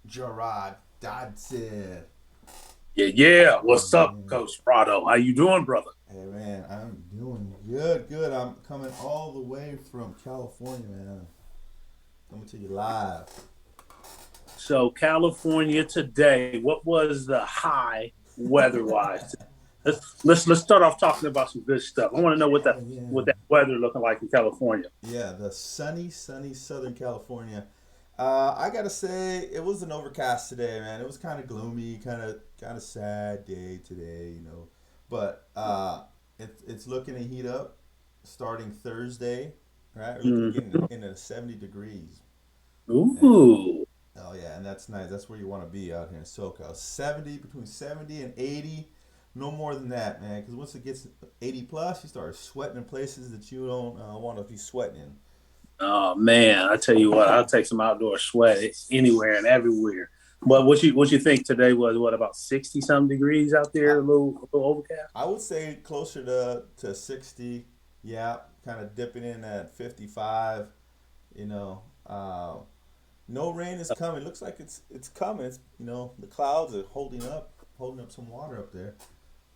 Jarod Dodson. Yeah. What's up, Man. Coach Prado? How you doing, brother? Hey man, I'm doing good. I'm coming all the way from California, man. Coming to you live. So, California today, what was the high weather-wise? Let's start off talking about some good stuff. I want to know what Oh that yeah. what that weather looking like in California. Yeah, the sunny Southern California. I gotta say, it was an overcast today, man. It was kind of gloomy, kind of sad day today, But it's looking to heat up starting Thursday, right? We're looking to get Hmm. into 70 degrees. And, Ooh, oh yeah, and that's nice. That's where you want to be out here in SoCal. 70, between 70 and 80. No more than that, man. Because once it gets 80 plus, you start sweating in places that you don't want to be sweating in. oh man, I tell you what, I'll take some outdoor sweat anywhere and everywhere. But what you think today was what about 60 some degrees out I, there, a little overcast? I would say closer to 60. Yeah, kind of dipping in at 55. You know, no rain is coming. Looks like it's coming. The clouds are holding up some water up there.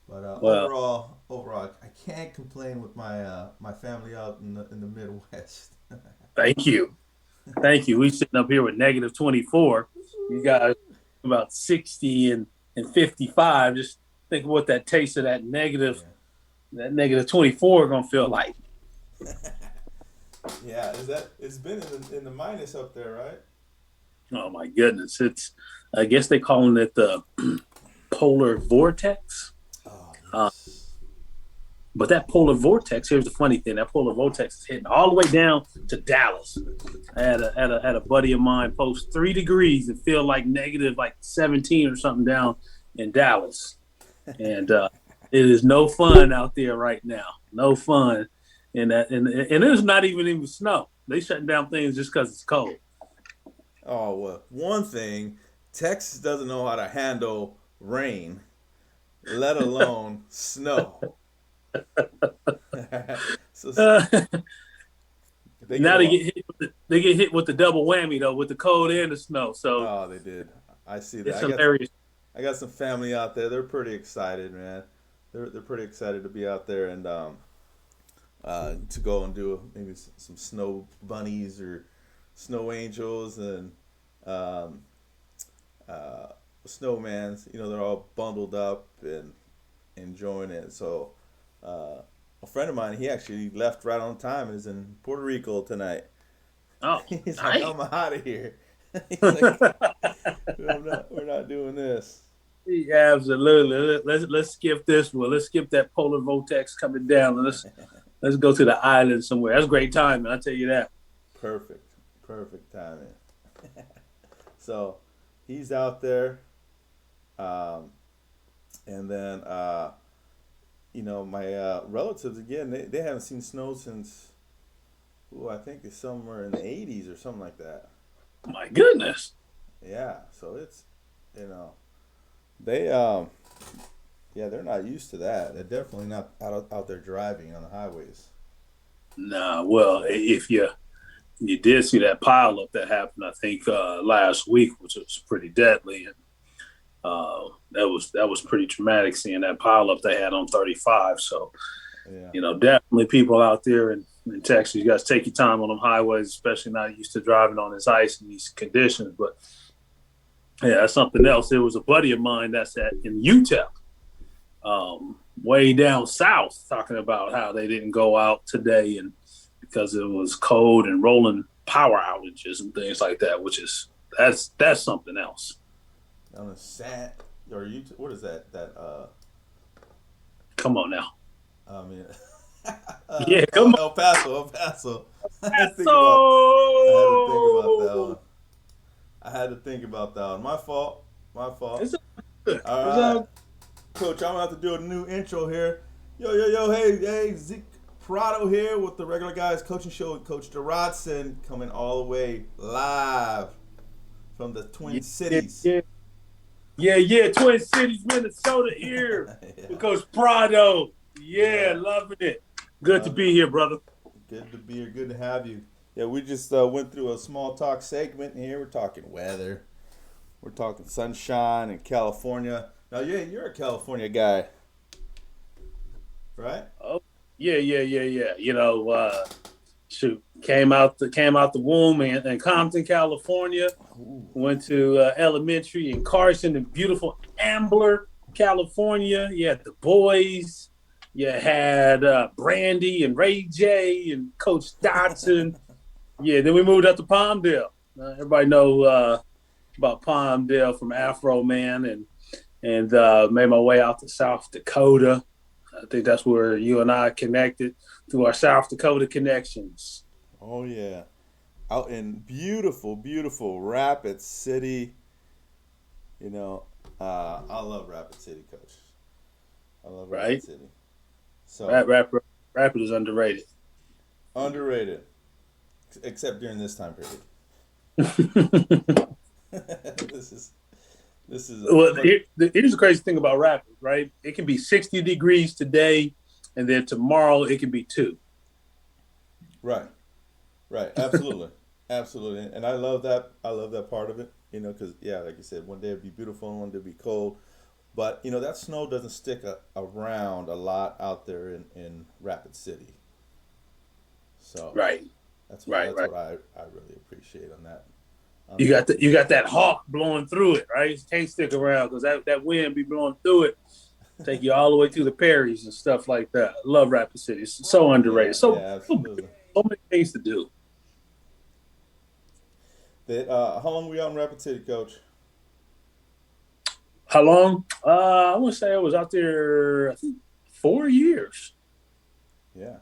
But Well, overall, I can't complain with my family out in the Midwest. thank you. Thank you. We sitting up here with negative 24. You guys about 60 and 55. Just think of what that taste of Yeah. that negative 24 gonna feel like. Yeah, is that it's been in the minus up there, right? Oh my goodness. I guess they calling it the polar vortex. Oh Uh, yes. but that polar vortex, here's the funny thing, that polar vortex is hitting all the way down to Dallas. I had a buddy of mine post 3 degrees and feel like negative like 17 or something down in Dallas. And it is no fun out there right now. No fun. And it's not even snow. They shutting down things just because it's cold. Oh well, one thing, Texas doesn't know how to handle rain, let alone snow. So Uh, they get now a lot. they get hit with the double whammy though, with the cold and the snow. So Oh, they did. I see that. it's hilarious. I got some family out there. They're pretty excited, man. They're pretty excited to be out there and to go and do maybe some snow bunnies or snow angels and um, uh, snowmans. They're all bundled up and enjoying it. So a friend of mine, he actually left right on time. Is in Puerto Rico tonight. Oh, He's like, nice. I'm out of here. He's like, we're not doing this. Yeah, absolutely. Let's skip this one. Let's skip that polar vortex coming down. And let's go to the island somewhere. That's great timing. I tell you that. Perfect, perfect timing. So he's out there, um, and then my relatives again. They haven't seen snow since, I think it's somewhere in the 80s or something like that. My goodness. Yeah, so it's you know they yeah, they're not used to that. They're definitely not out there driving on the highways. Nah, well, if you did see that pileup that happened, I think last week, which was pretty deadly, and that was pretty traumatic seeing that pileup they had on 35. So Yeah. definitely people out there in Texas, you guys take your time on them highways, especially not used to driving on this ice in these conditions. But yeah, that's something else. There was a buddy of mine that's in Utah, way down south, talking about how they didn't go out today and because it was cold and rolling power outages and things like that, which is that's something else. On the sand, or you? What is that? Come on now. I mean, Yeah, come on. El Paso, El Paso. I had to think about. I had to think about that one. So I had to think about that one. My fault. My fault. it's all good. All It's right, all Coach. I'm gonna have to do a new intro here. Yo. Hey. Zeke Prado here with the regular guys coaching show with Coach Dodson coming all the way live from the yeah, Twin yeah, Cities. yeah. Yeah. Twin Cities, Minnesota here. Yeah. Because Prado. Yeah, Yeah. loving it. Good to Love it. be here, brother. Good to be here. Good to have you. Yeah, we just went through a small talk segment here. We're talking weather, We're talking sunshine in California. Now, yeah, you're a California guy, right? Oh, yeah, yeah, yeah, yeah. Shoot, came out the womb in Compton, California. Ooh. Went to elementary in Carson in beautiful Ambler, California. You had the boys. You had Brandy and Ray J and Coach Dodson. Yeah, then we moved up to Palmdale. Everybody know about Palmdale from Afro Man, and made my way out to South Dakota. I think that's where you and I connected through our South Dakota connections. Oh yeah, out in beautiful, beautiful Rapid City. You know, I love Rapid City, Coach. I love Rapid Right? City. So Rapid is underrated. underrated, except during this time period. this is this is Well, but here's the crazy thing about Rapid, right? It can be 60 degrees today, and then tomorrow it can be two. right, right, absolutely, absolutely, and I love that. I love that part of it. You know, because yeah, like you said, one day it'd be beautiful and one day it'd be cold. But you know that snow doesn't stick around a lot out there in Rapid City. So Right, that's right. what I really appreciate on that on You that. got you got that hawk blowing through it, right? You can't stick around because that wind be blowing through it, take you all the way through the Perrys and stuff like that. Love Rapid City. It's so underrated. Yeah, yeah, absolutely. So many things to do. That how long were you out in Rapid City, Coach? How long? I want to say I was out there. I think 4 years. Yeah,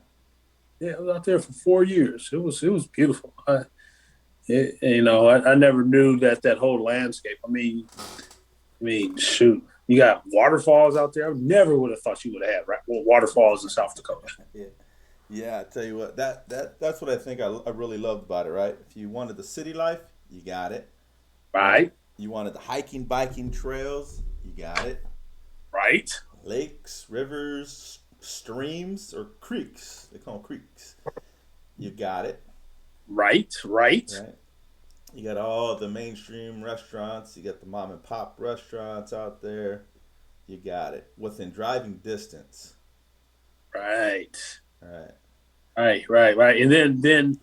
Yeah, I was out there for 4 years. It was beautiful. I never knew that whole landscape. Shoot, you got waterfalls out there. I never would have thought you would have had waterfalls in South Dakota. yeah, yeah. I tell you what, that's what I think I really loved about it. Right, if you wanted the city life, you got it. Right, Right, you wanted the hiking, biking trails, you got it. right, Lakes, rivers, streams, or creeks. They call them creeks. You got it. right. Right. You got all the mainstream restaurants. You got the mom and pop restaurants out there. You got it within driving distance. Right. All right. Right. And then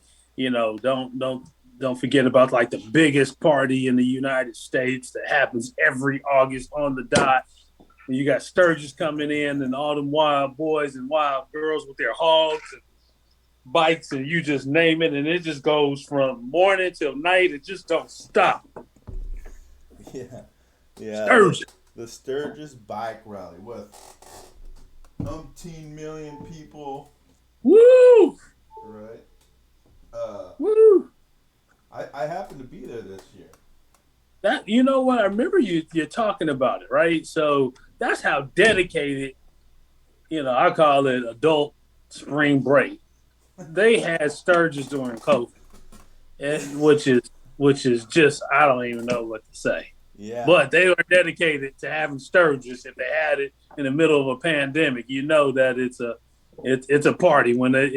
don't forget about like the biggest party in the United States that happens every August on the dot. And you got Sturgis coming in and all them wild boys and wild girls with their hogs and bikes and you just name it and it just goes from morning till night. It just don't stop. Yeah. Yeah. Sturgis. The Sturgis bike rally with umpteen million people. Woo! Right. Uh, Woo! I happened to be there this year. That you know what? I remember you're talking about it, right? So that's how dedicated, I call it adult spring break. They had Sturgis during COVID, and which is just I don't even know what to say. Yeah. But they were dedicated to having Sturgis. If they had it in the middle of a pandemic, you know that it's a party when it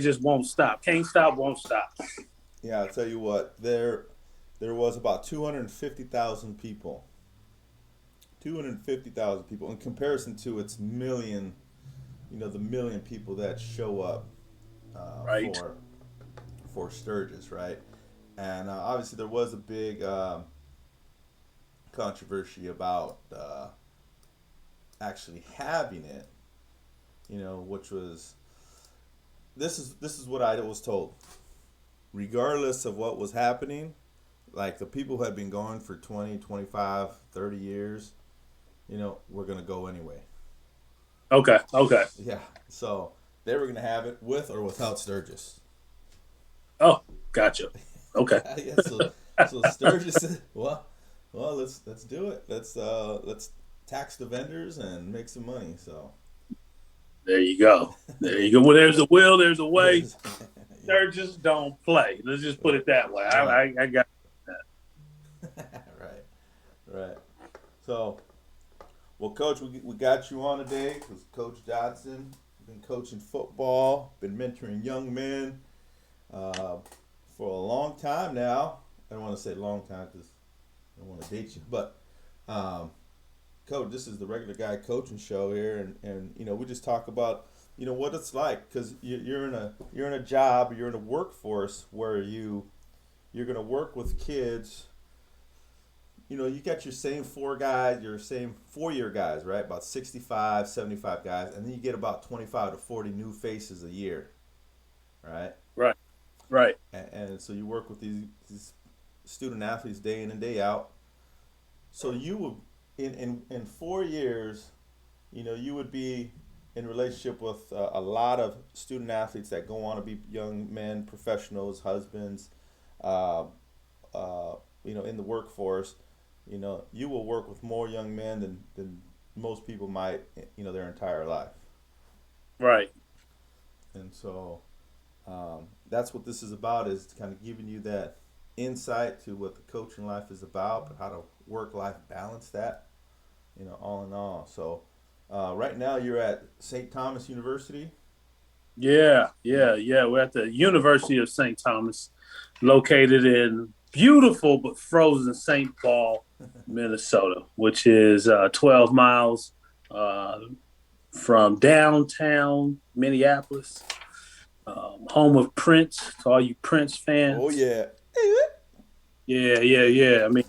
just won't stop. Can't stop, won't stop. Yeah. I'll tell you what. There was about 250,000 people. 250,000 people in comparison to its million, the million people that show up Right. for Sturgis, right? And obviously there was a big controversy about actually having it, which was this is what I was told. Regardless of what was happening, like the people who had been going for 20, 25, 30 years, we're going to go anyway. Okay. Okay. Yeah. So they were going to have it with or without Sturgis. Oh, gotcha. Okay. Yeah, so Sturgis said, well, let's do it. Let's tax the vendors and make some money. So There you go. There you go. Well, there's a will, there's a way. there's yeah, Sturgis don't play. Let's just put it that way. right, I got that. right, right. So, well, Coach, we got you on today because Coach Dodson been coaching football, been mentoring young men uh, for a long time now. I don't want to say long time because I don't want to date you, but Coach, this is the regular guy coaching show here, and we just talk about what it's like because you're in a job, you're in a workforce where you're gonna work with kids. You got your same four guys, your same 4-year guys, right? About 65, 75 guys, and then you get about 25 to 40 new faces a year, right? Right. Right. And so you work with these student athletes day in and day out. So you will in 4 years, you would be in relationship with a lot of student athletes that go on to be young men, professionals, husbands, in the workforce. You will work with more young men than most people might, their entire life. Right. And so that's what this is about, is kind of giving you that insight to what the coaching life is about, but how to work-life balance that, all in all. So right now you're at St. Thomas University. Yeah. We're at the University of St. Thomas, located in beautiful but frozen St. Paul, Minnesota, which is 12 miles from downtown Minneapolis, home of Prince. To all you Prince fans. Oh yeah. Yeah. I mean,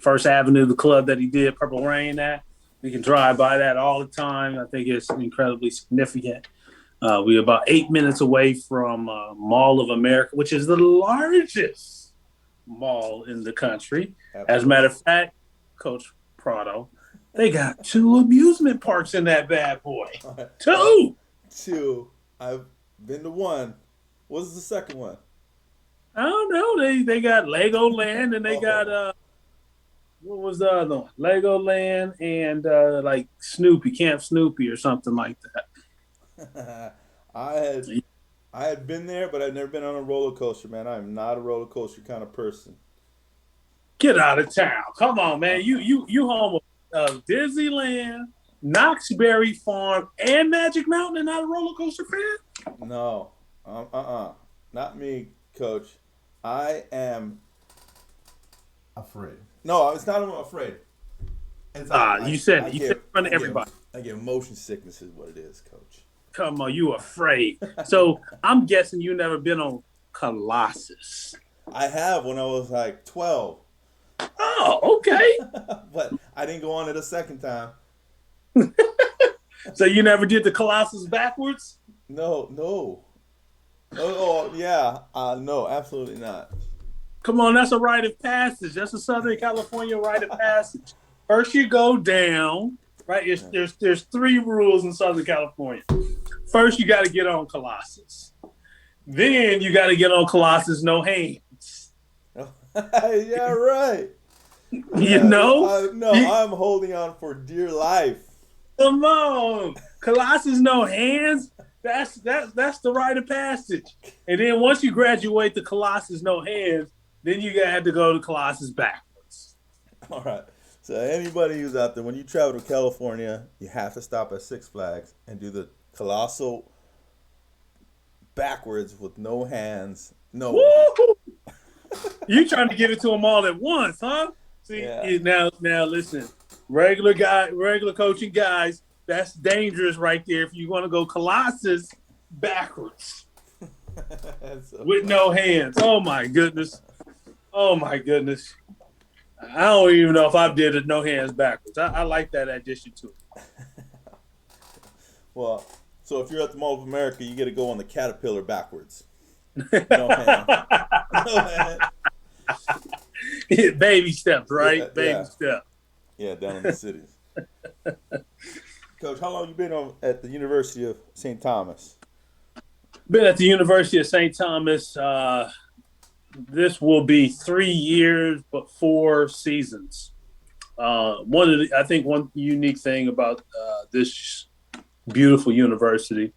First Avenue, the club that he did Purple Rain at. We can drive by that all the time. I think it's incredibly significant. We're about 8 minutes away from Mall of America, which is the largest mall in the country. Absolutely. As a matter of fact, Coach Prado, they got 2 amusement parks in that bad boy. 2. 2. I've been to 1. What's the second one? I don't know. They got Legoland and they got what was the other one? Legoland and like Snoopy, Camp Snoopy or something like that. I had been there, but I'd never been on a roller coaster, man. I'm not a roller coaster kind of person. Get out of town. Come on, man. You home of Disneyland, Knott's Berry Farm, and Magic Mountain and not a roller coaster fan? No. Not me, Coach. I am afraid. No, it's not I'm afraid. You said it in front of everybody. I get motion sickness is what it is, Coach. Come on, you afraid. So I'm guessing you never been on Colossus. I have when I was like 12. Oh, okay. But I didn't go on it a second time. So you never did the Colossus backwards? No. Oh yeah. No, absolutely not. Come on, that's a rite of passage. That's a Southern California rite of passage. First you go down, right? There's 3 rules in Southern California. First you got to get on Colossus. Then you got to get on Colossus no hands. Yeah, right. I'm holding on for dear life. Come on, Colossus no hands. That's the rite of passage. And then once you graduate the Colossus no hands, then you have to go to Colossus backwards. All right. So anybody who's out there, when you travel to California, you have to stop at Six Flags and do the colossal backwards with no hands. No. Woo! You trying to give it to them all at once, huh? See, yeah. Now listen, regular coaching guys, that's dangerous right there. If you want to go Colossus backwards with no hands. Oh my goodness. I don't even know if I did it no hands backwards. I like that addition to it. Well, so if you're at the Mall of America, you get to go on the Caterpillar backwards. No hands. No hands. Baby steps, right? Baby steps. Yeah, down in the cities. Coach, how long you been at the University of St. Thomas? Been at the University of St. Thomas. This will be 3 years, but 4 seasons. I think one unique thing about this beautiful university,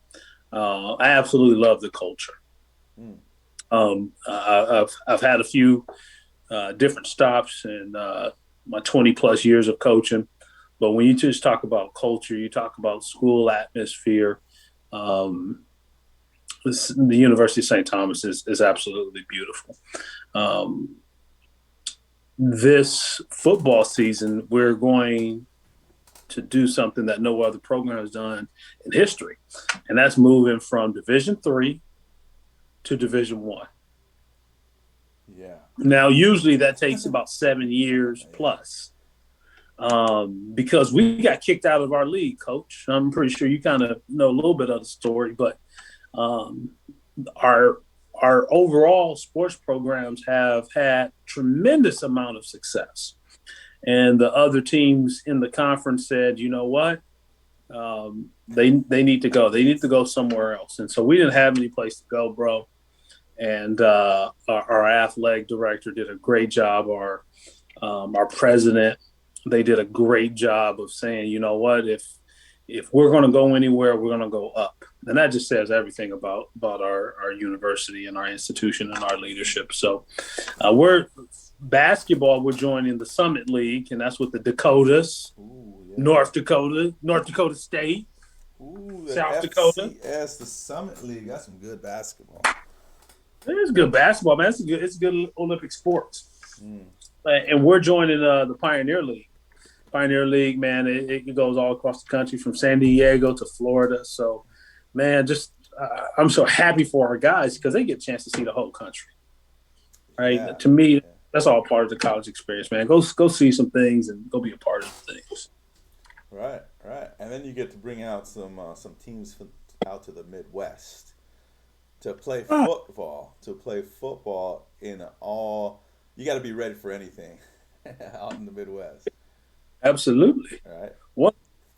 I absolutely love the culture. I've had a few different stops in my 20 plus years of coaching, but when you just talk about culture, you talk about school atmosphere. The University of St. Thomas is absolutely beautiful. this football season, we're going to do something that no other program has done in history, and that's moving from Division III to Division I. Yeah. Now, usually that takes about 7 years Yeah. plus, because we got kicked out of our league, Coach. I'm pretty sure you kind of know a little bit of the story, but um, our our overall sports programs have had tremendous amount of success, and the other teams in the conference said, you know what, they need to go. They need to go somewhere else, and so we didn't have any place to go, bro. And our athletic director did a great job. Our president, they did a great job of saying, you know what, if we're going to go anywhere, we're going to go up. And that just says everything about our university and our institution and our leadership. So we're joining the Summit League, and that's with the Dakotas, Ooh, yeah. North Dakota State, Ooh, the South Dakota. FCS, the Summit League. That's some good basketball. It's good basketball, man. It's good Olympic sports. Mm. And we're joining the Pioneer League. Pioneer League, man, it goes all across the country from San Diego to Florida. So, man, just I'm so happy for our guys because they get a chance to see the whole country. Right? Yeah. To me, that's all part of the college experience, man. Go see some things and go be a part of the things. Right. And then you get to bring out some teams out to the Midwest to play football. You got to be ready for anything out in the Midwest. Absolutely. Right.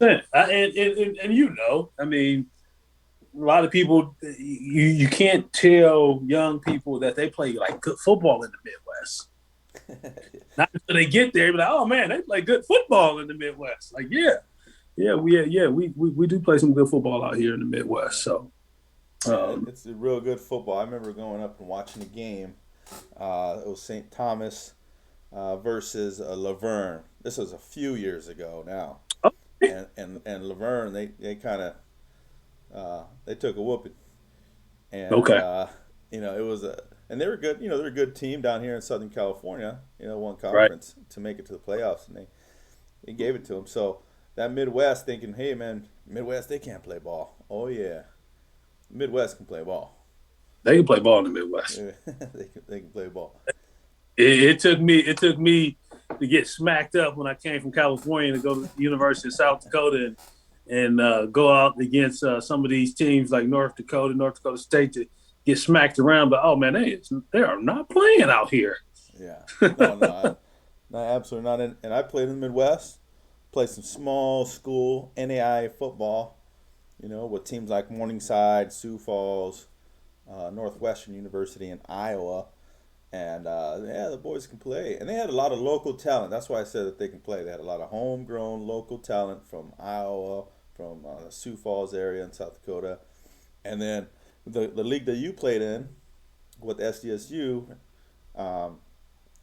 100%. And you know, I mean, a lot of people, you can't tell young people that they play like good football in the Midwest. Not until they get there, but like, oh man, they play good football in the Midwest. Like, we do play some good football out here in the Midwest. So it's a real good football. I remember going up and watching a game. It was St. Thomas versus Laverne. This was a few years ago now, and Laverne they kind of they took a whooping, and it was and they were good. They're a good team down here in Southern California. Won conference to make it to the playoffs, and they gave it to them. So that Midwest thinking, hey man, Midwest they can't play ball. Oh yeah, Midwest can play ball. They can play ball in the Midwest. they can play ball. It took me to get smacked up when I came from California to go to the University of South Dakota and go out against some of these teams like North Dakota State to get smacked around. But, oh, man, they are not playing out here. Yeah. No, absolutely not. And I played in the Midwest, played some small school NAIA football, with teams like Morningside, Sioux Falls, Northwestern University in Iowa. And, the boys can play. And they had a lot of local talent. That's why I said that they can play. They had a lot of homegrown local talent from Iowa, from the Sioux Falls area in South Dakota. And then the league that you played in with SDSU, and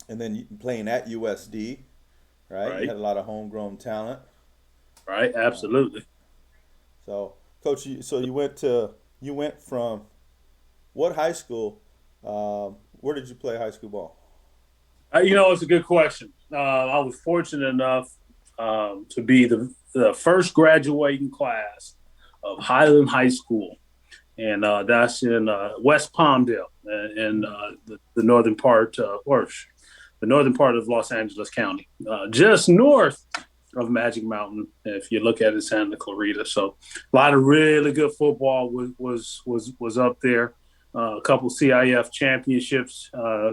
then playing at USD, right? You had a lot of homegrown talent. Right, absolutely. So, Coach, you went from what high school? Where did you play high school ball? It's a good question. I was fortunate enough to be the first graduating class of Highland High School, and that's in West Palmdale, in the northern part, or the northern part of Los Angeles County, just north of Magic Mountain. If you look at it, Santa Clarita. So a lot of really good football was up there. A couple CIF championships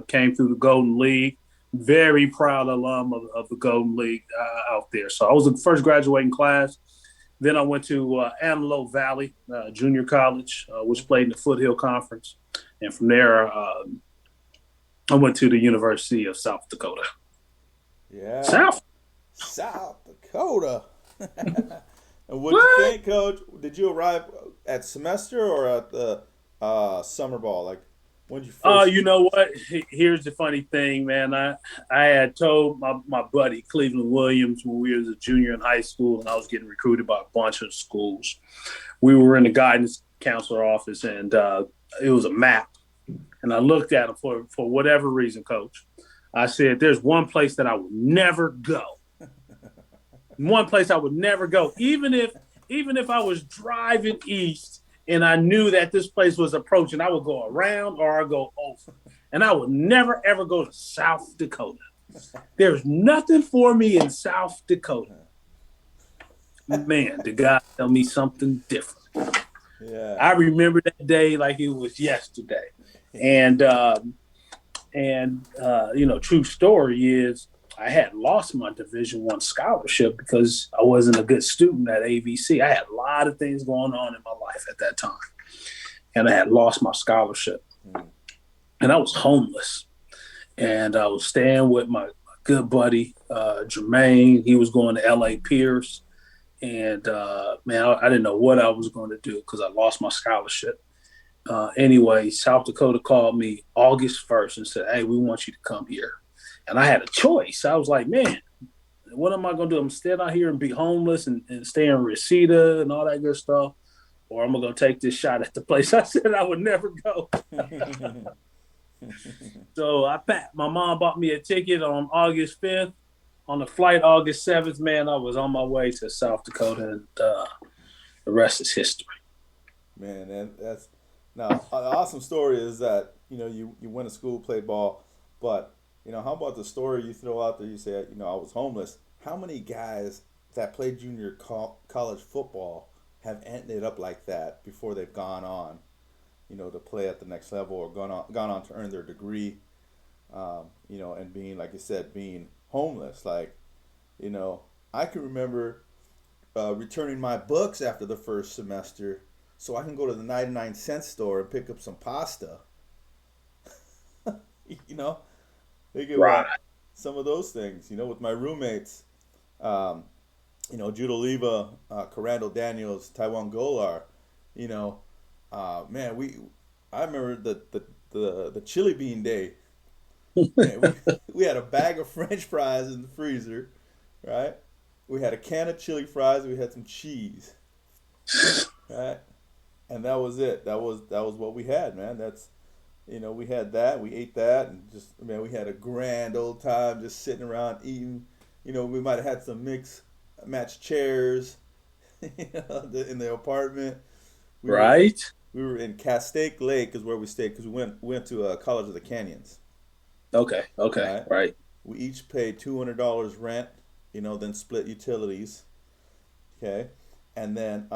came through the Golden League. Very proud alum of the Golden League out there. So I was the first graduating class. Then I went to Antelope Valley Junior College, which played in the Foothill Conference. And from there, I went to the University of South Dakota. Yeah. South Dakota. And what do you think, Coach? Did you arrive at semester or at the summer ball? Like, when did you first? You know what? Here's the funny thing, man. I had told my buddy Cleveland Williams when we was a junior in high school and I was getting recruited by a bunch of schools. We were in the guidance counselor office and it was a map. And I looked at him for whatever reason, Coach. I said, there's one place that I would never go. One place I would never go, even if I was driving east and I knew that this place was approaching, I would go around or I go over. And I would never ever go to South Dakota. There's nothing for me in South Dakota. Man, did God tell me something different? Yeah. I remember that day like it was yesterday. And true story is I had lost my Division I scholarship because I wasn't a good student at AVC. I had a lot of things going on in my life at that time, and I had lost my scholarship. And I was homeless, and I was staying with my good buddy Jermaine. He was going to LA Pierce, and I didn't know what I was going to do because I lost my scholarship. Anyway, South Dakota called me August 1st and said, "Hey, we want you to come here." And I had a choice. I was like, man, what am I going to do? I'm staying out here and be homeless and stay in Reseda and all that good stuff. Or I'm going to take this shot at the place I said I would never go. So my mom bought me a ticket on August 5th. On the flight August 7th, man, I was on my way to South Dakota, and the rest is history. Man, and that's now an awesome story is that you went to school, played ball, but how about the story you throw out there? You say I was homeless. How many guys that played junior college football have ended up like that before they've gone on, to play at the next level or gone on to earn their degree, and being, like you said, being homeless. Like, I can remember returning my books after the first semester so I can go to the 99-cent store and pick up some pasta. Think about some of those things, with my roommates, Jude Oliva, Carando Daniels, Taiwan Golar, I remember the chili bean day. Man, we had a bag of French fries in the freezer, right? We had a can of chili fries. We had some cheese, right? And that was it. That was what we had, man. We had that. We ate that, and we had a grand old time just sitting around eating. We might have had some match chairs, in the apartment. We were in Castaic Lake is where we stayed because we went to College of the Canyons. Okay. Right. We each paid $200 rent, then split utilities. Okay, and then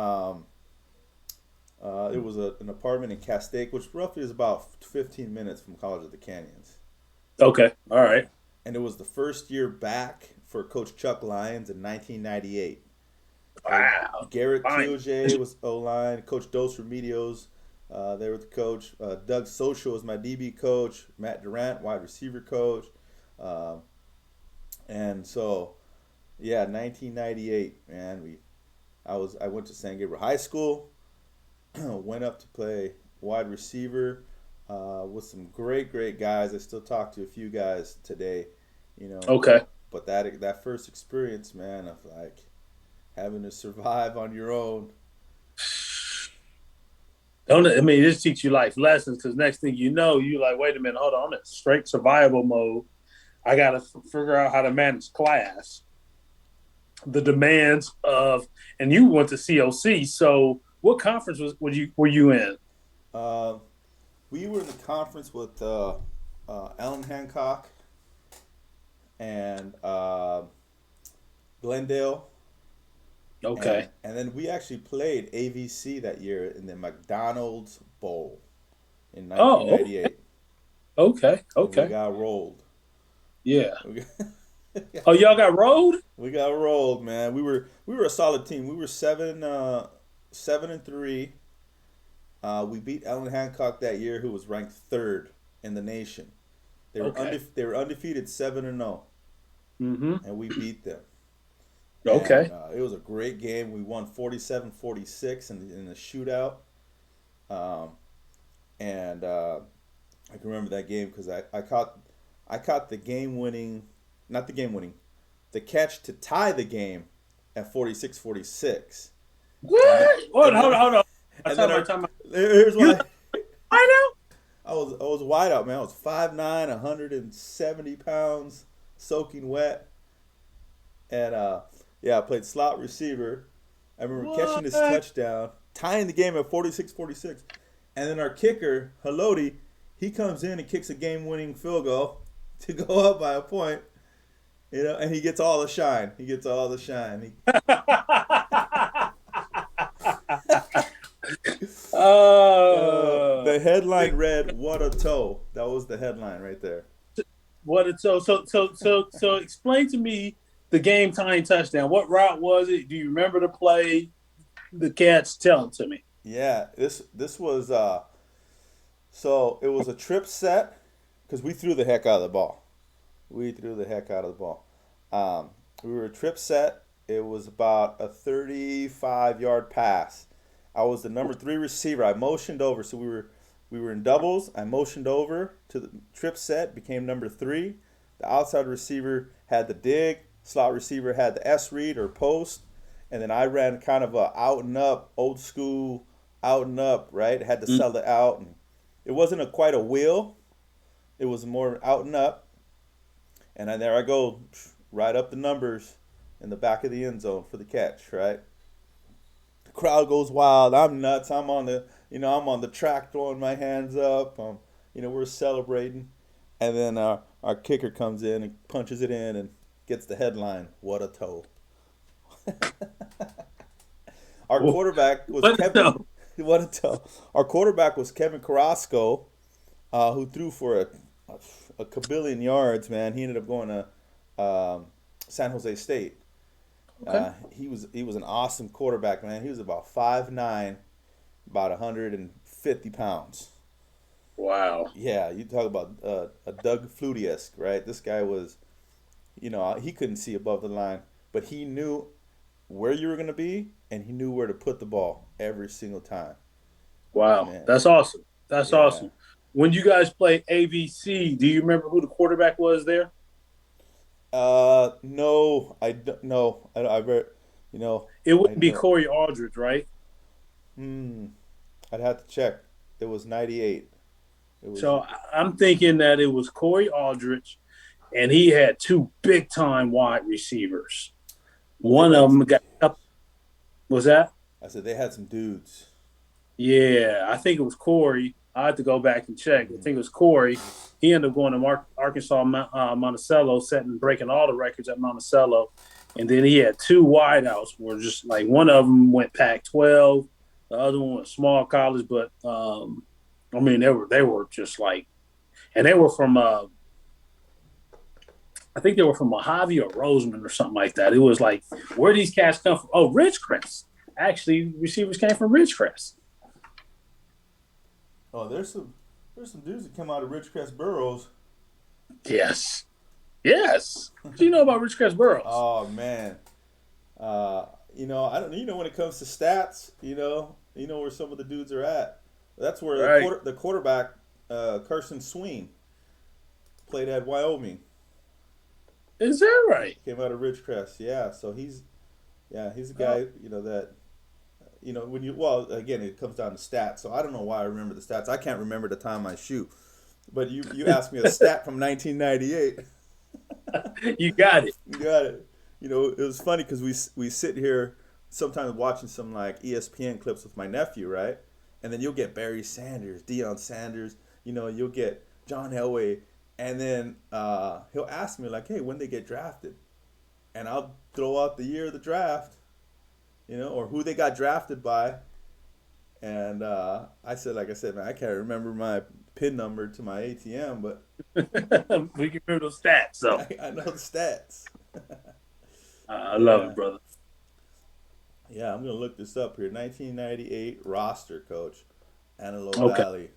it was an apartment in Castaic, which roughly is about 15 minutes from College of the Canyons. Okay, all right. And it was the first year back for Coach Chuck Lyons in 1998. Wow. Garrett Teoje was O-line. Coach Dos Remedios, they were the coach. Doug Social was my DB coach. Matt Durant, wide receiver coach. And so, 1998, man. I went to San Gabriel High School. Went up to play wide receiver with some great guys. I still talk to a few guys today, Okay. But that first experience, man, of like having to survive on your own. This teach you life lessons because next thing you know, you're like, wait a minute, hold on, I'm in straight survival mode. I got to figure out how to manage class, the demands of, and you went to COC, so what conference were you in? We were in the conference with Allen Hancock and Glendale. Okay. And then we actually played AVC that year in the McDonald's Bowl in 1998. Okay. And we got rolled. Yeah. Oh, y'all got rolled? We got rolled, man. We were a solid team. We were 7-3. We beat Allen Hancock that year, who was ranked 3rd in the nation. They were undefeated 7-0. Mm-hmm. And we beat them. Okay. And, it was a great game. We won 47-46 in the shootout. And I can remember that game because I caught the catch to tie the game at 46-46. What? Hold on. Here's why. I know. I was wide out, man. I was 5'9", 170 pounds, soaking wet, and yeah, I played slot receiver. I remember catching this What? touchdown, tying the game at 46-46. And then our kicker, Haloti, he comes in and kicks a game-winning field goal to go up by a point. And he gets all the shine. He gets all the shine. uh, The headline read, "What a toe." That was the headline right there. what? So explain to me the game tying touchdown. What route was it? Do you remember the play? The catch? Tell it to me. Yeah, this was so it was a trip set because we threw the heck out of the ball. We threw the heck out of the ball. We were a trip set. It was about a 35-yard pass. I was the number three receiver. I motioned over, so we were in doubles. I motioned over to the trip set, became number three. The outside receiver had the dig. Slot receiver had the S read or post, and then I ran kind of a out and up, old school out and up. Right, had to sell it out, and it wasn't quite a wheel. It was more out and up. And there I go, right up the numbers in the back of the end zone for the catch, right? The crowd goes wild. I'm nuts. I'm on the track throwing my hands up. We're celebrating. And then our kicker comes in and punches it in and gets the headline, "What a toe." Our quarterback was What? Kevin. What a toe. Our quarterback was Kevin Carrasco, who threw for a kabillion yards, man. He ended up going to San Jose State. Okay. He was an awesome quarterback, man. He was about 5'9", about 150 pounds. Wow. Yeah, you talk about a Doug Flutie-esque, right? This guy was, he couldn't see above the line, but he knew where you were going to be, and he knew where to put the ball every single time. Wow. Man, That's awesome. That's yeah. awesome. When you guys play AVC, do you remember who the quarterback was there? No, I don't. No, I read. It I wouldn't be don't. Corey Aldridge, right? Hmm. I'd have to check. It was 98. It was. So I'm thinking that it was Corey Aldridge, and he had two big time wide receivers. Oh, they One had of them some. got up. Was that? I said they had some dudes. Yeah, I think it was Corey. I had to go back and check. I Mm-hmm. think it was Corey. He ended up going to Arkansas Monticello, setting breaking all the records at Monticello, and then he had two wideouts where just like one of them went Pac-12, the other one was small college, but I mean they were just like, and they were from I think they were from Mojave or Roseman or something like that. It was like, where these cats come from? Oh, Ridgecrest. Actually, receivers came from Ridgecrest. Oh, there's some dudes that come out of Ridgecrest Burrows. Yes. Yes. What do you know about Ridgecrest Burrows? Oh man. I don't. When it comes to stats, where some of the dudes are at. That's where Right. the quarterback, Carson Sween, played at Wyoming. Is that right? Came out of Ridgecrest. Yeah, so he's a Oh. guy, that when well, again, it comes down to stats. So I don't know why I remember the stats. I can't remember the time I shoot. But you asked me a stat from 1998. You got it. You got it. It was funny because we sit here sometimes watching some like ESPN clips with my nephew, right? And then you'll get Barry Sanders, Deion Sanders, you'll get John Elway, and then he'll ask me like, "Hey, when they get drafted?" And I'll throw out the year of the draft, or who they got drafted by. And like I said, man, I can't remember my PIN number to my ATM, but We can remember those stats. So I know the stats. I love Yeah. it, brother. Yeah, I'm gonna look this up here. 1998 roster, coach. Antelope Okay. Valley.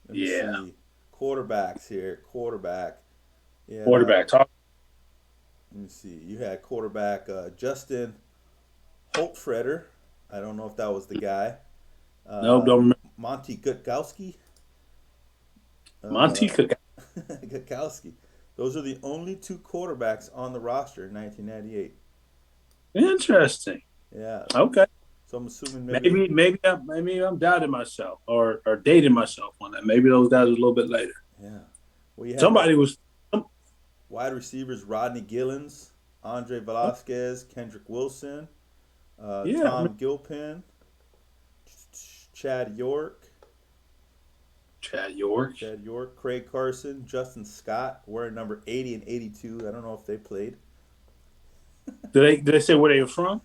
Let me Yeah. see. Quarterbacks here. Quarterback. Yeah. Quarterback talk. Let me see. You had quarterback Justin Holtfretter. I don't know if that was the guy. Nope, don't remember. Monty Gutkowski. Monty Uh, Cook. Gutkowski. Those are the only two quarterbacks on the roster in 1998. Interesting. Yeah. Okay. So I'm assuming Maybe I'm doubting myself or dating myself on that. Maybe those guys was a little bit later. yeah. Well, you had Somebody was. wide receivers Rodney Gillens, Andre Velasquez, Kendrick Wilson, Yeah, Tom Gilpin, Chad York, Chad York. Craig Carson, Justin Scott, wearing number 80 and 82. I don't know if they played. Did they say where they were from?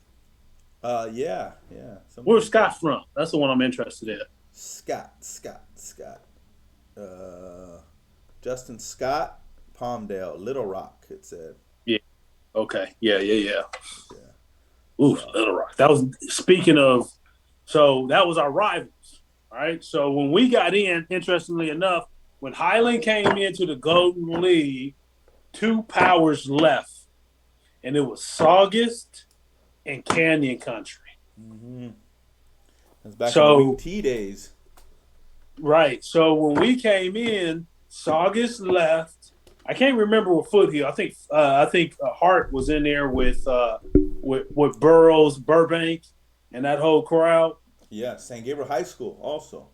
Yeah. Where's Scott from? That's the one I'm interested in. Scott. Justin Scott, Palmdale, Little Rock. It said. Yeah. Okay. Yeah. Yeah. Ooh, Little Rock. That was speaking of. So that was our rivals. All right. So when we got in, interestingly enough, when Highland came into the Golden League, two powers left, and it was Saugus and Canyon Country. Mm-hmm. That's back in the Big T days. Right. So when we came in, Saugus left. I can't remember what foothill. I think Hart was in there with Burroughs, Burbank, and that whole crowd. Yeah, St. Gabriel High School also.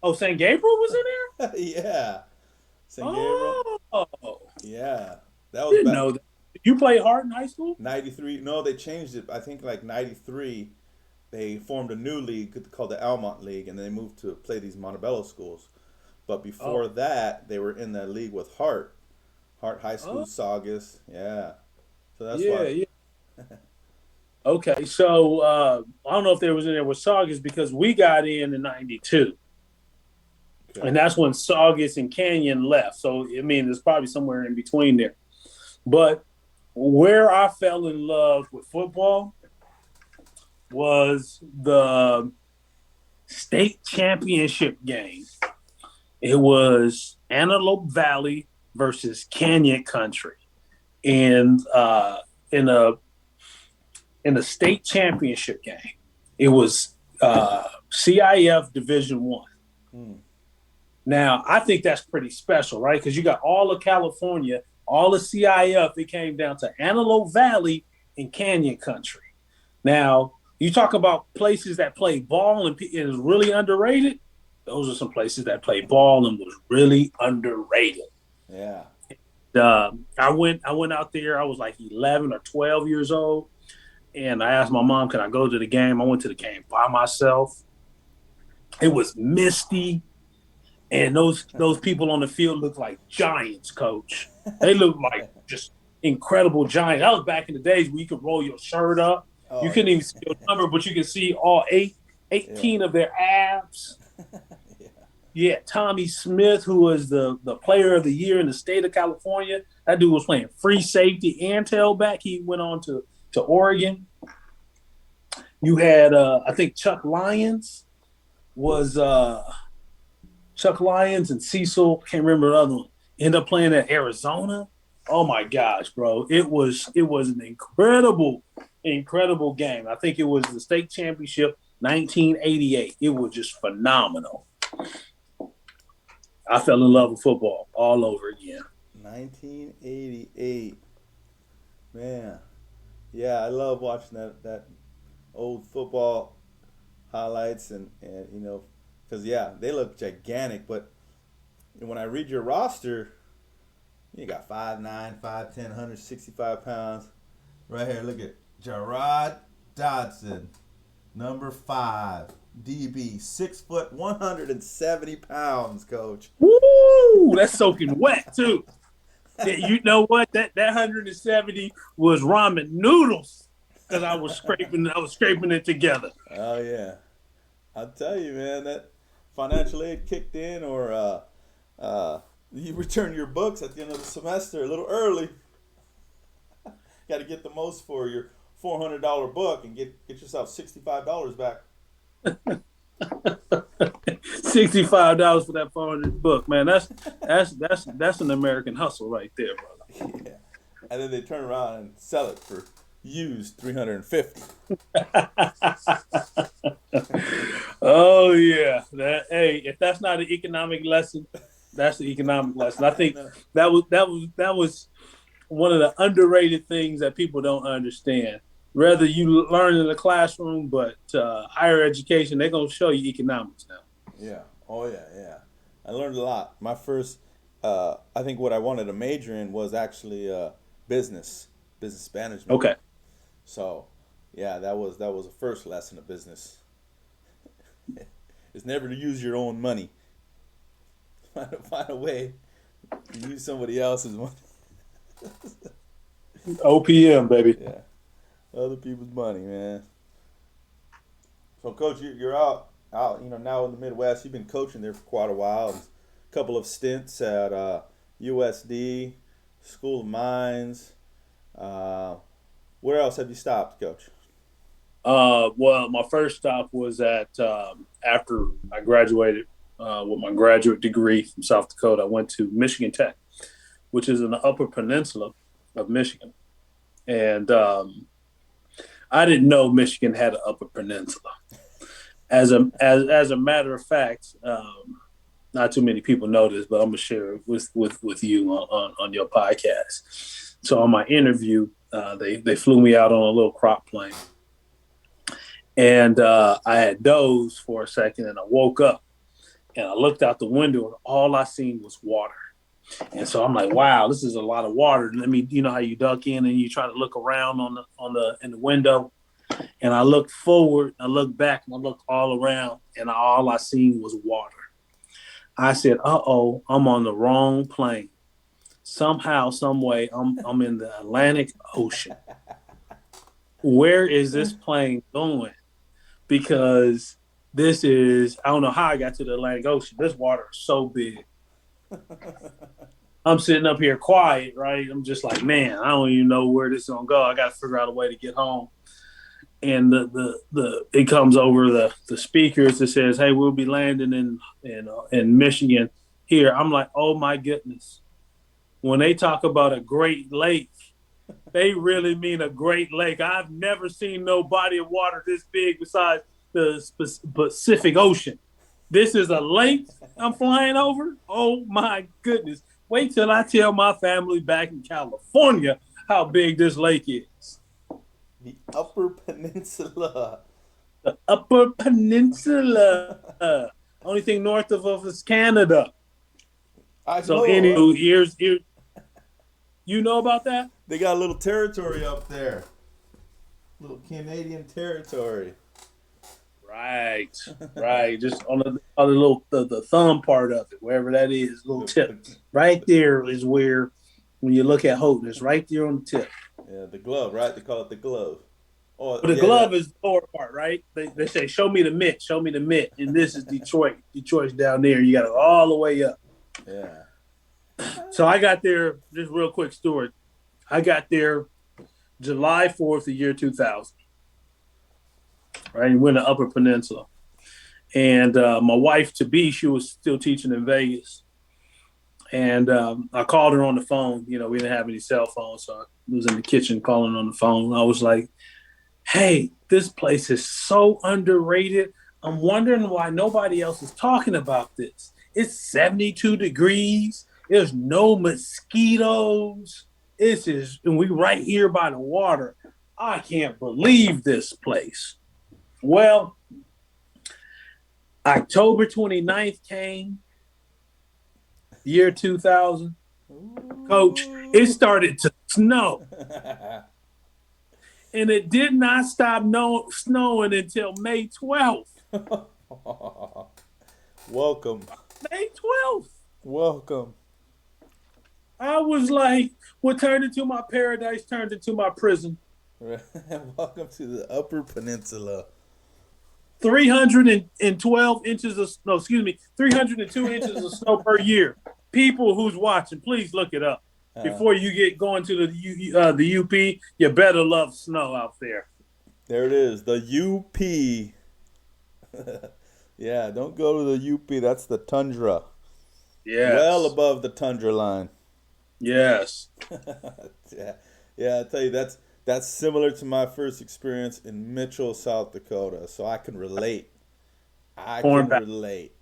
Oh, St. Gabriel was in there? Yeah. St. Gabriel. Oh. Yeah. That was Didn't know that. You played Hart in high school? 93. No, they changed it. I think like 93, they formed a new league called the Almont League, and they moved to play these Montebello schools. But before that, they were in that league with Hart High School, Saugus. Yeah. So that's why. Yeah. Okay, so I don't know if there was in there with Saugus because we got in 92. Okay. And that's when Saugus and Canyon left. So, I mean, there's probably somewhere in between there. But where I fell in love with football was the state championship game. It was Antelope Valley versus Canyon Country, and in a state championship game. It was CIF Division I. Now, I think that's pretty special, right? Because you got all of California, all of CIF. It came down to Antelope Valley and Canyon Country. Now, you talk about places that play ball and is really underrated. Those are some places that play ball and was really underrated. Yeah. I went out there. I was like 11 or 12 years old. And I asked my mom, can I go to the game? I went to the game by myself. It was misty. And those people on the field looked like giants, Coach. They looked like just incredible giants. That was back in the days where you could roll your shirt up. You couldn't even see your number, but you could see all 18 of their abs. Yeah, Tommy Smith, who was the player of the year in the state of California. That dude was playing free safety and tailback. He went on to Oregon. You had, I think Chuck Lyons and Cecil, can't remember the other one, end up playing at Arizona. Oh my gosh, bro. It was an incredible game. I think it was the state championship 1988. It was just phenomenal. I fell in love with football all over again. 1988. Man. Yeah, I love watching that old football highlights and you know, because they look gigantic, but when I read your roster, you got 5'9", 5'10", 165 pounds. Right here, look at Jarod Dodson, number 5, DB, 6 foot, 170 pounds, Coach. Woo! That's soaking wet too. You know what? That 170 was ramen noodles because I was scraping it together. Oh yeah, I'll tell you, man, that financial aid kicked in, or you return your books at the end of the semester a little early. Got to get the most for your $400 book and get yourself $65 back. $65 for that 400 book, man. That's an American hustle right there, brother. Yeah, and then they turn around and sell it for used $350. Oh yeah, if that's not an economic lesson, that's the economic lesson. I think that was one of the underrated things that people don't understand. Rather you learn in the classroom, but higher education, they're going to show you economics now. Yeah. Oh yeah, yeah. I learned a lot. My first, I think what I wanted to major in was actually business, business management. Okay. So, yeah, that was the first lesson of business. It's never to use your own money. Find a way to use somebody else's money. OPM, baby. Yeah, other people's money, man. So, coach, you're out. Now in the Midwest. You've been coaching there for quite a while. A couple of stints at USD, School of Mines. Uh, where else have you stopped, coach? Well, my first stop was at after I graduated with my graduate degree from South Dakota. I went to Michigan Tech, which is in the Upper Peninsula of Michigan, and I didn't know Michigan had an Upper Peninsula. As a matter of fact, not too many people know this, but I'm gonna share it with you on your podcast. So on my interview, they flew me out on a little crop plane, and I had dozed for a second, and I woke up, and I looked out the window, and all I seen was water. And so I'm like, wow, this is a lot of water. Let me, you know how you duck in and you try to look around on the in the window. And I looked forward, I looked back, and I looked all around, and all I seen was water. I said, "Uh-oh, I'm on the wrong plane. Somehow, some way, I'm in the Atlantic Ocean. Where is this plane going? Because this is I don't know how I got to the Atlantic Ocean. This water is so big. I'm sitting up here quiet, right? I'm just like, man, I don't even know where this is gonna go. I got to figure out a way to get home. And the it comes over the speakers that says, "Hey, we'll be landing in Michigan here." I'm like, "Oh my goodness!" When they talk about a Great Lake, they really mean a Great Lake. I've never seen no body of water this big besides the Pacific Ocean. This is a lake I'm flying over. Oh my goodness! Wait till I tell my family back in California how big this lake is. The Upper Peninsula. The Upper Peninsula. Only thing north of us is Canada. I So, know. anywho, here's you know about that? They got a little territory up there. Little Canadian territory. Right, right. Just on the little the thumb part of it, wherever that is, little tip. Right there is where when you look at Houghton, it's right there on the tip. Yeah, the glove, right? They call it the glove. Oh, But the yeah, glove that. is the lower part, right? They say, show me the mitt, show me the mitt. And this is Detroit. Detroit's down there. You got to go all the way up. Yeah. So I got there, just real quick story. I got there July 4th, the year 2000, right? And we're in the Upper Peninsula. And my wife, to be, she was still teaching in Vegas. And I called her on the phone. You know, we didn't have any cell phones. So I was in the kitchen calling on the phone. I was like, hey, this place is so underrated. I'm wondering why nobody else is talking about this. It's 72 degrees. There's no mosquitoes. And we right here by the water. I can't believe this place. Well, October 29th came, year 2000. Coach, it started to snow. And it did not stop snowing until May 12th. Welcome. May 12th. Welcome. I was like, what turned into my paradise turned into my prison. Welcome to the Upper Peninsula. 312 inches of snow, 302 inches of snow per year. People who's watching, please look it up. Before you get going to the UP, you better love snow out there. There it is, the UP. Yeah, don't go to the UP. That's the tundra. Yes. Well above the tundra line. Yes. Yeah, yeah. I tell you, that's similar to my first experience in Mitchell, South Dakota. So I can relate. I can relate.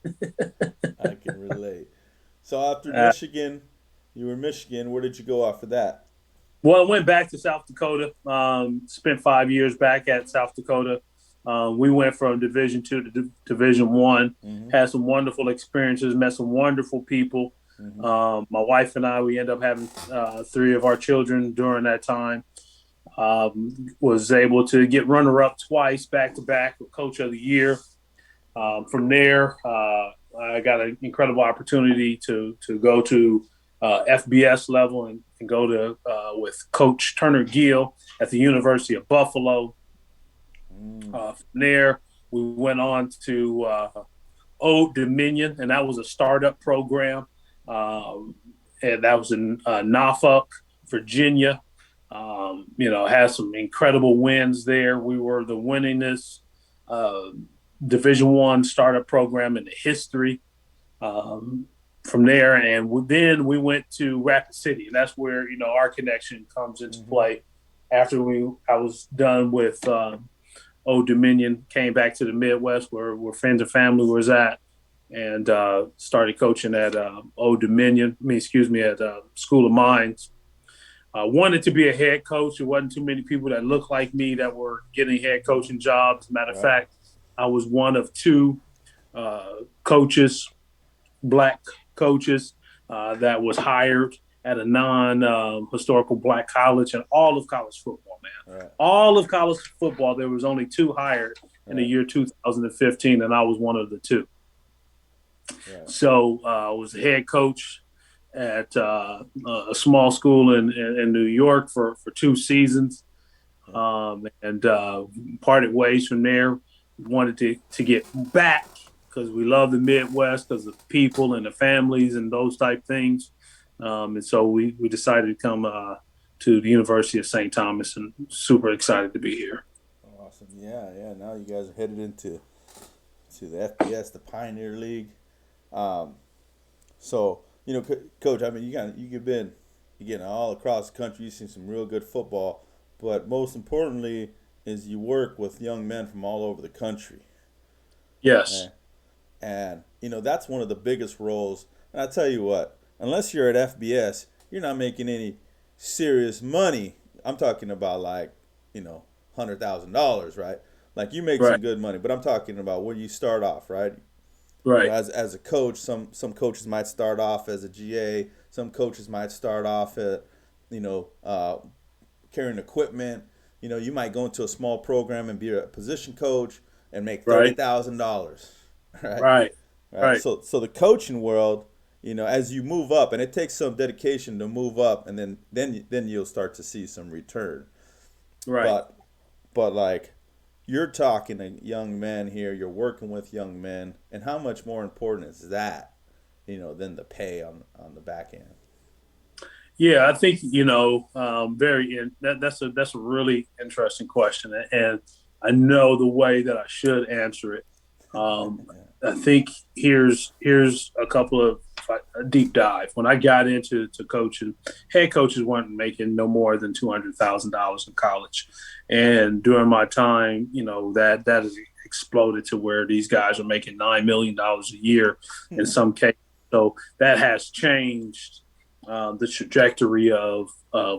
I can relate. So after Michigan, you were in Michigan. Where did you go after that? Well, I went back to South Dakota. Spent 5 years back at South Dakota. We went from Division II to Division I. Mm-hmm. Had some wonderful experiences. Met some wonderful people. Mm-hmm. My wife and I, we ended up having three of our children during that time. Was able to get runner-up twice back to back with Coach of the Year. From there, I got an incredible opportunity to go to FBS level and go to with Coach Turner Gill at the University of Buffalo. From there, we went on to Old Dominion, and that was a startup program, and that was in Norfolk, Virginia. Had some incredible wins there. We were the winningest uh, Division I startup program in the history. From there, and then we went to Rapid City, and that's where our connection comes into Mm-hmm. play. After I was done with Old Dominion, came back to the Midwest where friends and family was at, and started coaching at Old Dominion. At School of Mines. Wanted to be a head coach. There wasn't too many people that looked like me that were getting head coaching jobs. Matter of Right. fact, I was one of two coaches, black coaches, that was hired at a non-historical black college in all of college football, man. Right. All of college football, there was only two hired in the Right. year 2015, and I was one of the two. Right. So I was the head coach at a small school in New York for 2 seasons, and parted ways from there. Wanted to get back because we love the Midwest because of the people and the families and those type things. And so we decided to come to the University of St. Thomas, and super excited to be here. Awesome. Yeah, yeah. Now you guys are headed into the FBS, the Pioneer League. Um, so Coach. I mean, you've been getting all across the country. You've seen some real good football, but most importantly is you work with young men from all over the country. Yes, And, that's one of the biggest roles. And I tell you what, unless you're at FBS, you're not making any serious money. I'm talking about like, $100,000, right? Like you make right, some good money, but I'm talking about when you start off, right? right, As a coach, some coaches might start off as a GA. Some coaches might start off at, you know, uh, carrying equipment. You might go into a small program and be a position coach and make thirty right, thousand dollars, right? right, Right. right, So the coaching world, as you move up, and it takes some dedication to move up, and then you'll start to see some return. right. But like you're talking to young men here, you're working with young men, and how much more important is that, than the pay on the back end? Yeah, I think that's a really interesting question, and I know the way that I should answer it. Um, I think here's a couple of a deep dive. When I got into coaching, head coaches weren't making no more than $200,000 in college, and during my time, that has exploded to where these guys are making $9 million a year in some cases. So that has changed the trajectory of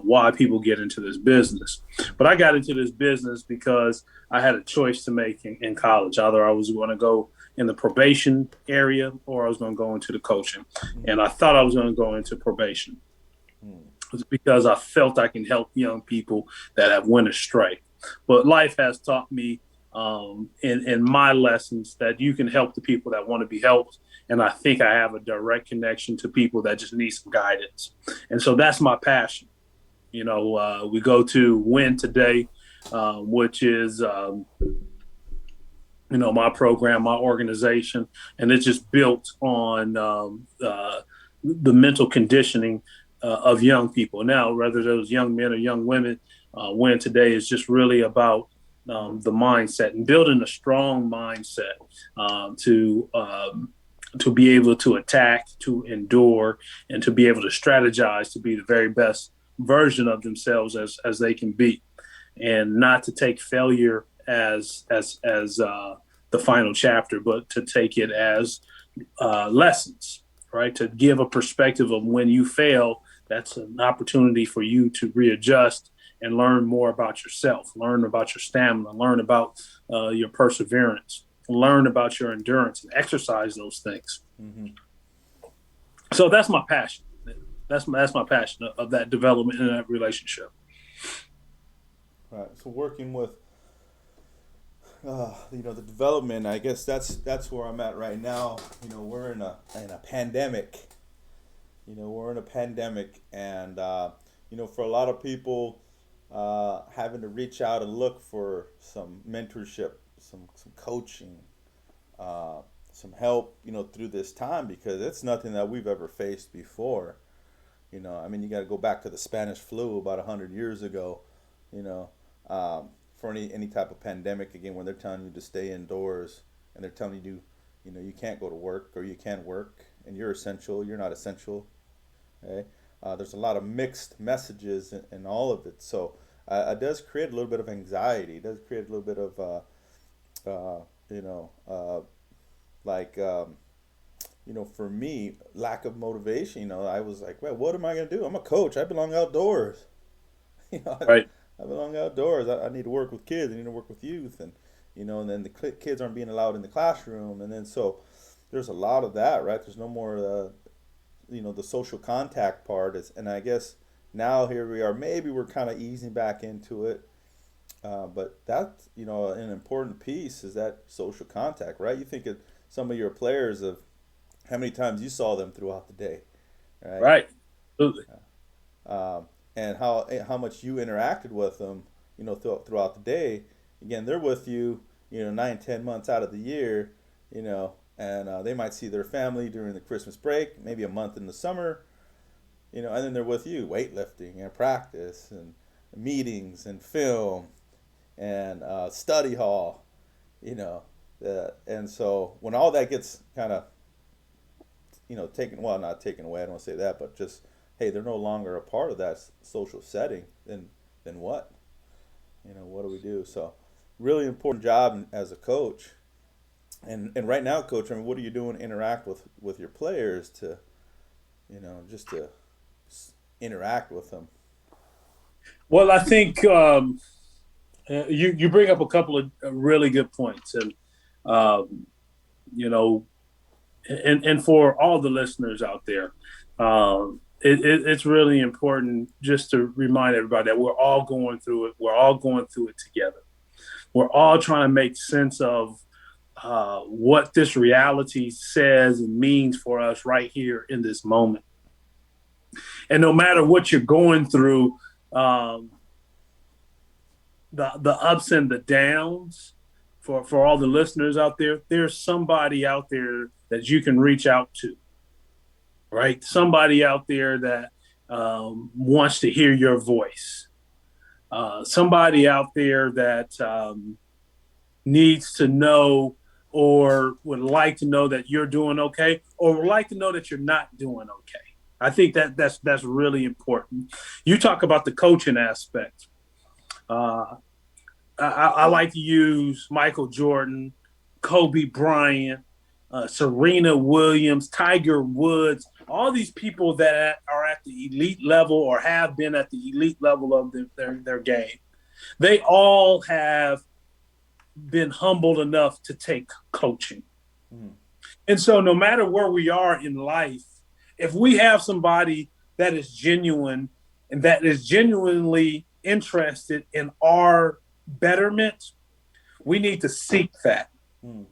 why people get into this business. But I got into this business because I had a choice to make in college. Either I was going to go in the probation area or I was going to go into the coaching. And I thought I was going to go into probation. It's because I felt I can help young people that have went astray. But life has taught me in my lessons that you can help the people that want to be helped. And I think I have a direct connection to people that just need some guidance. And so that's my passion. We go to Win Today, which is, my program, my organization, and it's just built on the mental conditioning of young people. Now, whether those young men or young women, Win Today is just really about the mindset and building a strong mindset to be able to attack, to endure, and to be able to strategize to be the very best version of themselves as they can be, and not to take failure as the final chapter, but to take it as lessons, right? To give a perspective of when you fail, That's an opportunity for you to readjust and learn more about yourself, learn about your stamina, learn about your perseverance, learn about your endurance, and exercise those things. Mm-hmm. So that's my passion. That's my passion of that development in that relationship. All right. So working with the development, I guess that's where I'm at right now. We're in a pandemic. We're in a pandemic, and for a lot of people, having to reach out and look for some mentorship, some coaching, some help, through this time, because it's nothing that we've ever faced before. I mean, you got to go back to the Spanish flu about 100 years ago. You know, for any type of pandemic, again, when they're telling you to stay indoors and they're telling you, you can't go to work, or you can work and you're essential, you're not essential. Okay? There's a lot of mixed messages in all of it. So it does create a little bit of anxiety. It does create a little bit of, uh, you know, uh, like, for me, lack of motivation. I was like, well, what am I going to do? I'm a coach. I belong outdoors. you know, Right. I belong outdoors. I need to work with kids. I need to work with youth. And then the kids aren't being allowed in the classroom. And then so there's a lot of that, right? There's no more, the social contact part is, and I guess now here we are. Maybe we're kind of easing back into it, but that an important piece is that social contact, right? You think of some of your players of how many times you saw them throughout the day, right? Right. Absolutely. And how much you interacted with them, throughout the day. Again, they're with you, 9, 10 months out of the year, and they might see their family during the Christmas break, maybe a month in the summer, and then they're with you, weightlifting and practice and meetings and film and study hall, you know, and so when all that gets kind of, taken, well, not taken away, I don't want to say that, but just, hey, they're no longer a part of that social setting, then what? What do we do? So, really important job as a coach. And right now, coach, I mean, what are you doing to interact with your players to, just to interact with them? Well, I think you bring up a couple of really good points, and um, you know, and for all the listeners out there, it's really important just to remind everybody that we're all going through it. We're all going through it together. We're all trying to make sense of what this reality says and means for us right here in this moment. And no matter what you're going through, um, the ups and the downs, for all the listeners out there, there's somebody out there that you can reach out to, right? Somebody out there that wants to hear your voice. Somebody out there that needs to know or would like to know that you're doing okay, or would like to know that you're not doing okay. I think that's really important. You talk about the coaching aspect. Uh, I like to use Michael Jordan, Kobe Bryant, Serena Williams, Tiger Woods, all these people that are at the elite level or have been at the elite level of their game. They all have been humbled enough to take coaching. Mm. And so no matter where we are in life, if we have somebody that is genuine and that is genuinely interested in our betterment, we need to seek that. Mm.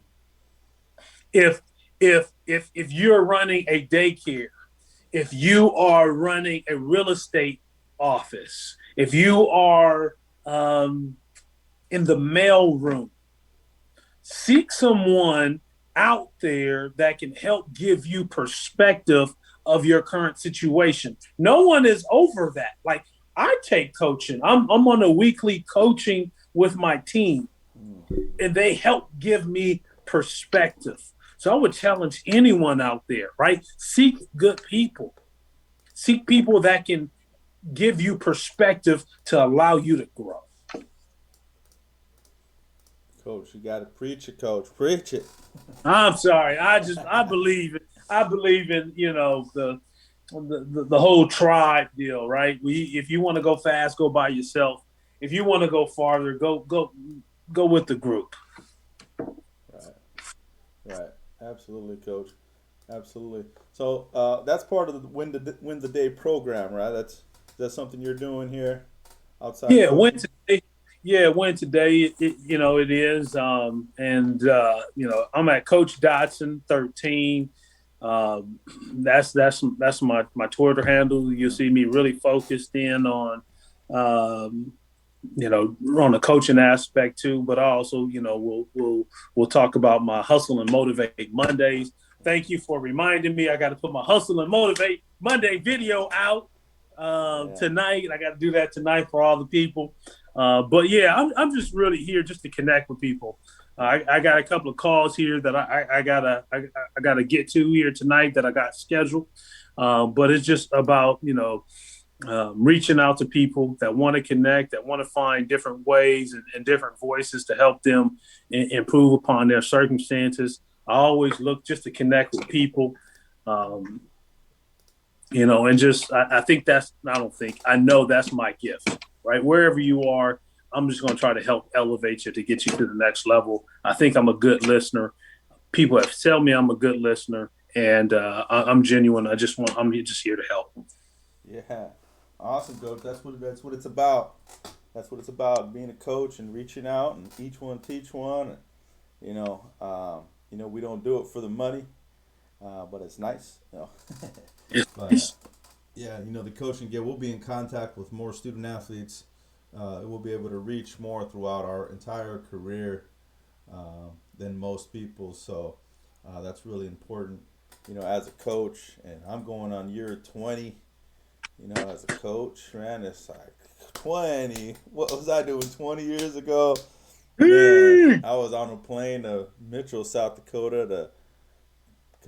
If if you're running a daycare, if you are running a real estate office, if you are in the mail room, seek someone out there that can help give you perspective of your current situation. No one is over that. Like, I take coaching. I'm on a weekly coaching with my team, Mm. and they help give me perspective. So I would challenge anyone out there, right? Seek good people. Seek people that can give you perspective to allow you to grow. Coach, you got to preach it, coach. Preach it. I'm sorry. I believe in the the whole tribe deal, right? If you want to go fast, go by yourself. If you want to go farther, go with the group. Right. Right. Absolutely, coach. Absolutely. So that's part of the win the day program, right? That's something you're doing here outside of Yeah, win coaching. today. Yeah, win today. It is. I'm at Coach Dodson 13. Um, that's my Twitter handle. You'll see me really focused in um, on the coaching aspect too, but also, we'll talk about my hustle and motivate Mondays. Thank you for reminding me. I got to put my hustle and motivate Monday video out Yeah. tonight. I got to do that tonight for all the people. But yeah, I'm just really here just to connect with people. I got a couple of calls here that I gotta get to here tonight that I got scheduled. But it's just about reaching out to people that want to connect, that want to find different ways and different voices to help them improve upon their circumstances. I always look just to connect with people, um, and just I think I know that's my gift, right? Wherever you are, I'm just going to try to help elevate you to get you to the next level. I think I'm a good listener. People have told me I'm a good listener, and I'm genuine. I'm just here to help. Yeah. Awesome, coach. That's what it's about. That's what it's about. Being a coach and reaching out and each one teach one. And, we don't do it for the money, but it's nice. But yeah, the coaching get we'll be in contact with more student athletes. We'll be able to reach more throughout our entire career than most people. So that's really important. As a coach, and I'm going on year 20. As a coach, man, it's like 20. What was I doing 20 years ago? Man, I was on a plane to Mitchell, South Dakota to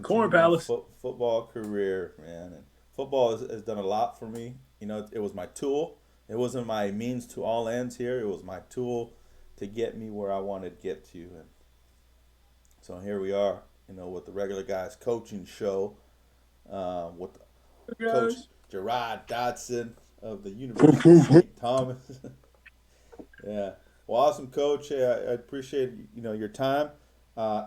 Corn continue my Palace. football career, man. And football has done a lot for me. It was my tool. It wasn't my means to all ends here. It was my tool to get me where I wanted to get to. And so here we are, with the regular guys coaching show, with Coach Guys. Jarod Dodson of the University of St. Thomas. Yeah. Well, awesome, Coach. Hey, I appreciate your time.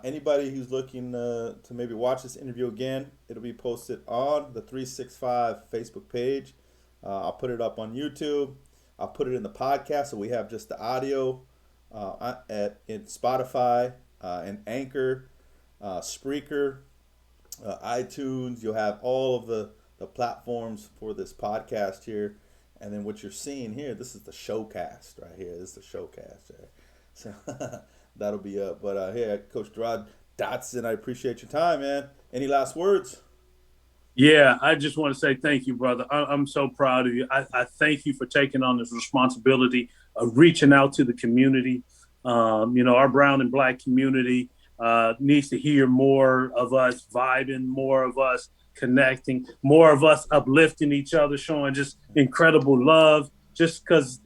Anybody who's looking to maybe watch this interview again, it'll be posted on the 365 Facebook page. I'll put it up on YouTube. I'll put it in the podcast, so we have just the audio in Spotify and Anchor, Spreaker, iTunes. You'll have all of the platforms for this podcast here. And then what you're seeing here, this is the showcast right here. This is the showcast. Right? So that'll be up. But hey, Coach Jarod Dodson, I appreciate your time, man. Any last words? Yeah, I just want to say thank you, brother. I'm so proud of you. I thank you for taking on this responsibility of reaching out to the community. Our brown and black community needs to hear more of us vibing, more of us connecting, more of us uplifting each other, showing just incredible love. Just because,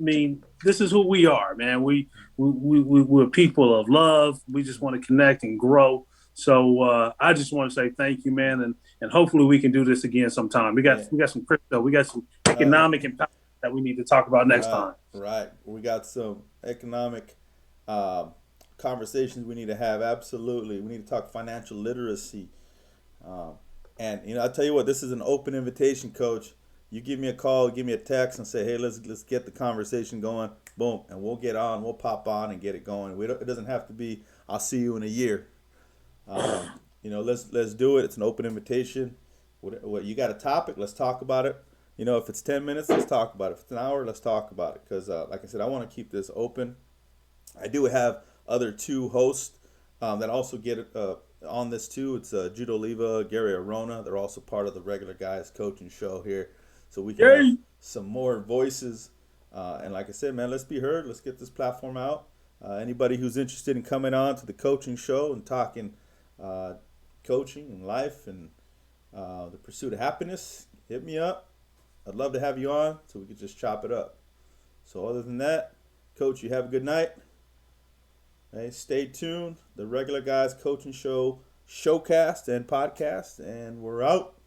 this is who we are, man. We're people of love. We just want to connect and grow. So I just want to say thank you, man, and hopefully we can do this again sometime. We got Yeah. we got some crypto, we got some Uh, economic empowerment that we need to talk about next right, time. right. We got some economic um, conversations we need to have. Absolutely. We need to talk financial literacy. Um, and I tell you what, this is an open invitation, Coach. You give me a call, give me a text, and say, "Hey, let's get the conversation going." Boom, and we'll get on. We'll pop on and get it going. It doesn't have to be. I'll see you in a year. Let's do it. It's an open invitation. What you got a topic? Let's talk about it. If it's 10 minutes, let's talk about it. If it's an hour, let's talk about it. Because, like I said, I want to keep this open. I do have other two hosts that also get on this too. It's Judo Oliva, Gary Arona. They're also part of the regular guys coaching show here, so we can have Yay! some more voices. And like I said, man, let's be heard. Let's get this platform out. Anybody who's interested in coming on to the coaching show and talking uh, coaching and life and the pursuit of happiness, hit me up. I'd love to have you on so we could just chop it up. So other than that, Coach, you have a good night. Hey, stay tuned. The regular guys coaching show, showcast and podcast, and we're out.